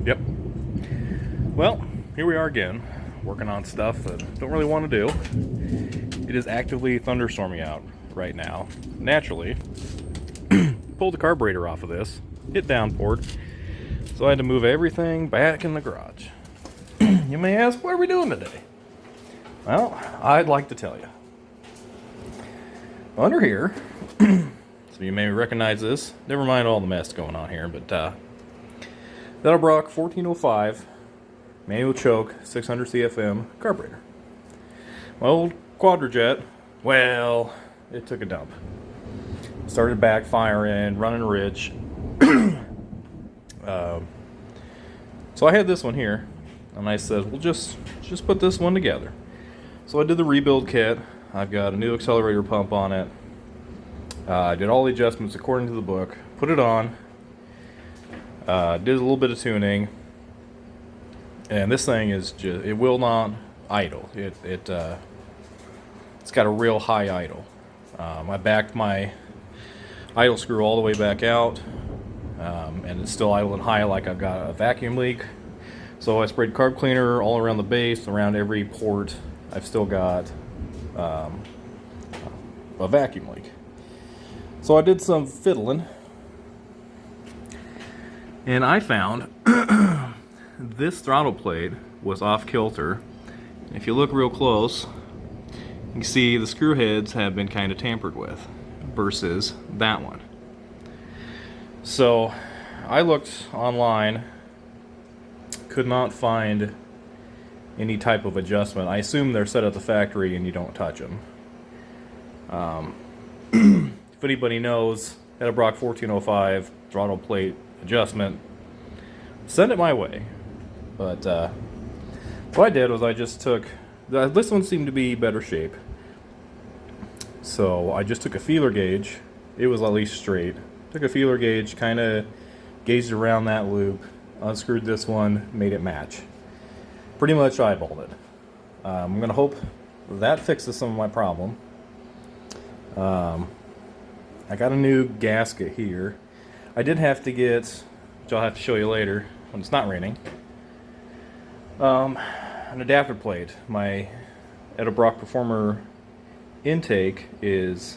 Yep. Well, here we are again, working on stuff that I don't really want to do. It is actively thunderstorming out right now. Naturally, pulled the carburetor off of this, hit downport, so I had to move everything back in the garage. You may ask, what are we doing today? Well, I'd like to tell you. Under here, so you may recognize this, never mind all the mess going on here, but Edlebrock 1405 manual choke 600 CFM carburetor. My old Quadrajet, well, it took a dump. Started backfiring, running a ridge. So I had this one here, and I said, well, just put this one together. So I did the rebuild kit. I've got a new accelerator pump on it. I did all the adjustments according to the book. Put it on. Did a little bit of tuning. And this thing is just, it will not idle. It's got a real high idle. I backed my idle screw all the way back out, and it's still idling high like I've got a vacuum leak. So I sprayed carb cleaner all around the base, around every port. I've still got a vacuum leak. So I did some fiddling, and I found this throttle plate was off kilter. If you look real close, you can see the screw heads have been kind of tampered with versus that one. So I looked online, could not find any type of adjustment. I assume they're set at the factory and you don't touch them. If anybody knows Edlebrock 1405 throttle plate adjustment, send it my way. But what I did was I just took, this one seemed to be better shape. So I just took a feeler gauge. It was at least straight. Took a feeler gauge, kind of gauged around that loop, unscrewed this one, made it match. Pretty much eyeballed it. I'm going to hope that fixes some of my problem. I got a new gasket here. I did have to get, which I'll have to show you later when it's not raining, an adapter plate. My Edlebrock Performer intake is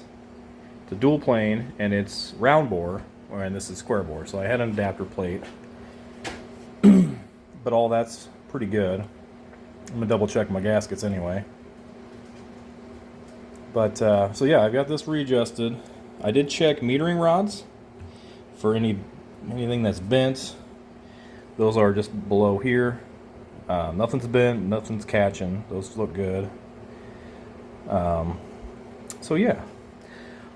the dual plane and it's round bore, and this is square bore. So I had an adapter plate, but all that's pretty good. I'm gonna double check my gaskets anyway. But so yeah, I've got this readjusted. I did check metering rods for anything that's bent. Those are just below here. Nothing's bent, nothing's catching. Those look good. So yeah.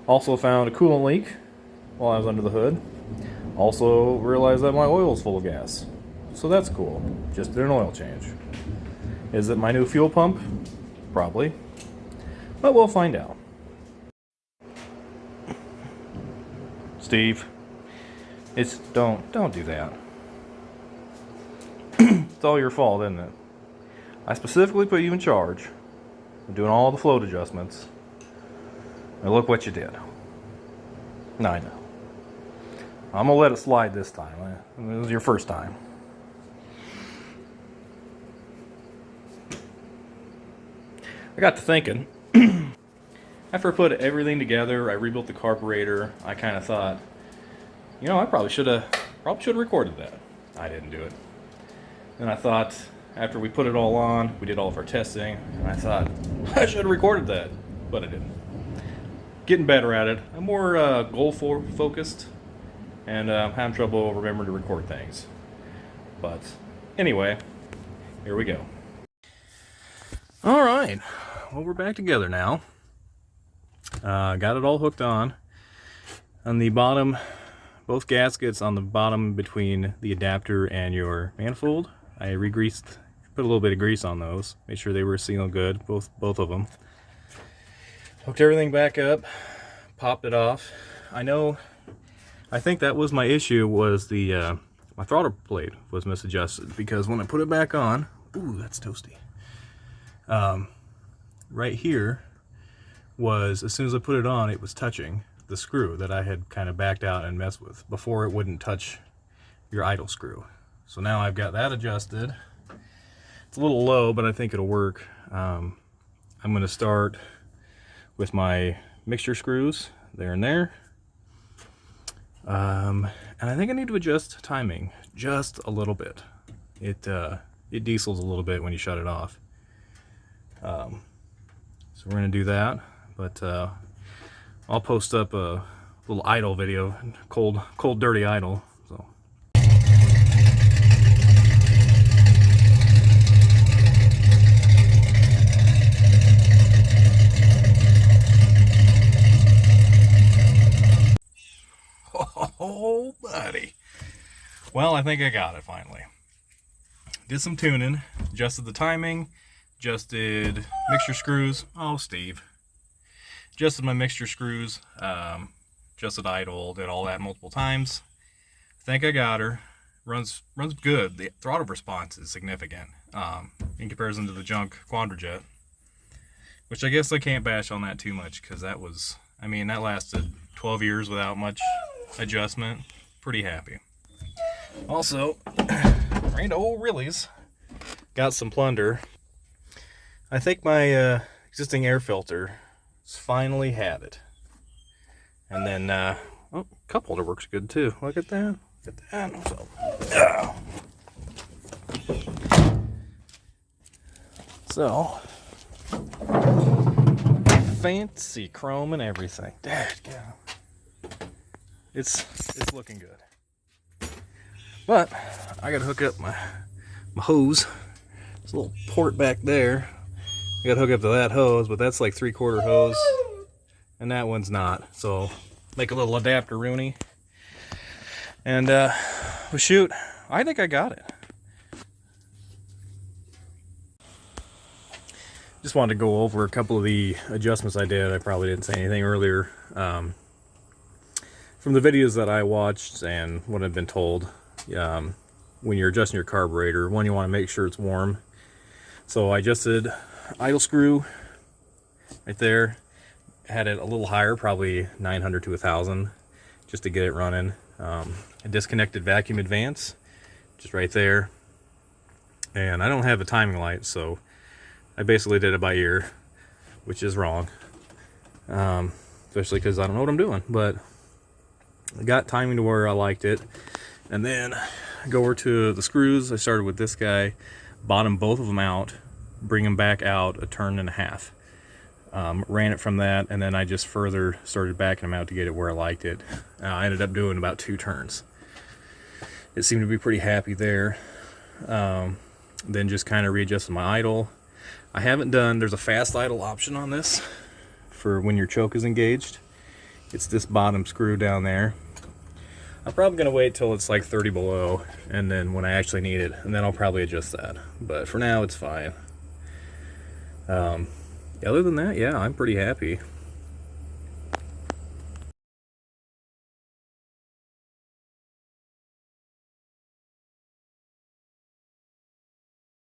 Also found a coolant leak while I was under the hood. Also realized that my oil's full of gas. So that's cool. Just did an oil change. Is it my new fuel pump? Probably. But we'll find out. Steve, don't do that. It's all your fault, isn't it? I specifically put you in charge of doing all the float adjustments. And look what you did. I know. I'm gonna let it slide this time. It was your first time. I got to thinking. After I put everything together, I rebuilt the carburetor. I kind of thought, you know, I probably should have recorded that. I didn't do it. Then I thought, after we put it all on, we did all of our testing, and I thought I should have recorded that, but I didn't. Getting better at it. I'm more goal-focused, and having trouble remembering to record things. But anyway, here we go. All right, well, we're back together now. Got it all hooked on the bottom, both gaskets on the bottom between the adapter and your manifold. I re-greased, put a little bit of grease on those, made sure they were sealing good, both of them. Hooked everything back up, popped it off. I think that was my issue, was the my throttle plate was misadjusted, because when I put it back on, ooh, that's toasty. Right here was, as soon as I put it on, it was touching the screw that I had kind of backed out and messed with before. It wouldn't touch your idle screw. So now I've got that adjusted. It's a little low, but I think it'll work. I'm going to start with my mixture screws there and there. And I think I need to adjust timing just a little bit. It diesels a little bit when you shut it off. So we're going to do that, but I'll post up a little idle video, cold dirty idle. So. Oh, buddy. Well, I think I got it finally. Did some tuning, adjusted the timing, adjusted mixture screws. Oh, Steve. Adjusted my mixture screws, adjusted idle, did all that multiple times. I think I got her. Runs good. The throttle response is significant in comparison to the junk Quadrajet, which I guess I can't bash on that too much because that was, I mean, that lasted 12 years without much adjustment. Pretty happy. Also, right to old Riley's, got some plunder. I think my existing air filter has finally had it. And then, oh, cup holder works good too. Look at that. Look at that. So, fancy chrome and everything. Dadgum. It's looking good. But I gotta hook up my hose. There's a little port back there. I gotta hook up to that hose, but that's like 3/4 hose. And that one's not. So make a little adapter Rooney. And well, shoot, I think I got it. Just wanted to go over a couple of the adjustments I did. I probably didn't say anything earlier. From the videos that I watched and what I've been told, when you're adjusting your carburetor, one, you want to make sure it's warm. So I adjusted idle screw right there. Had it a little higher, probably 900 to 1000, just to get it running. I disconnected vacuum advance, just right there. And I don't have a timing light, so I basically did it by ear, which is wrong. Especially because I don't know what I'm doing, but I got timing to where I liked it. And then go over to the screws. I started with this guy, bottom both of them out, bring them back out 1.5 turns. Ran it from that, and then I just further started backing them out to get it where I liked it. I ended up doing about 2 turns. It seemed to be pretty happy there. Then just kind of readjusted my idle. I haven't done, there's a fast idle option on this for when your choke is engaged. It's this bottom screw down there. I'm probably going to wait till it's like 30 below, and then when I actually need it, and then I'll probably adjust that. But for now, it's fine. Other than that, yeah, I'm pretty happy.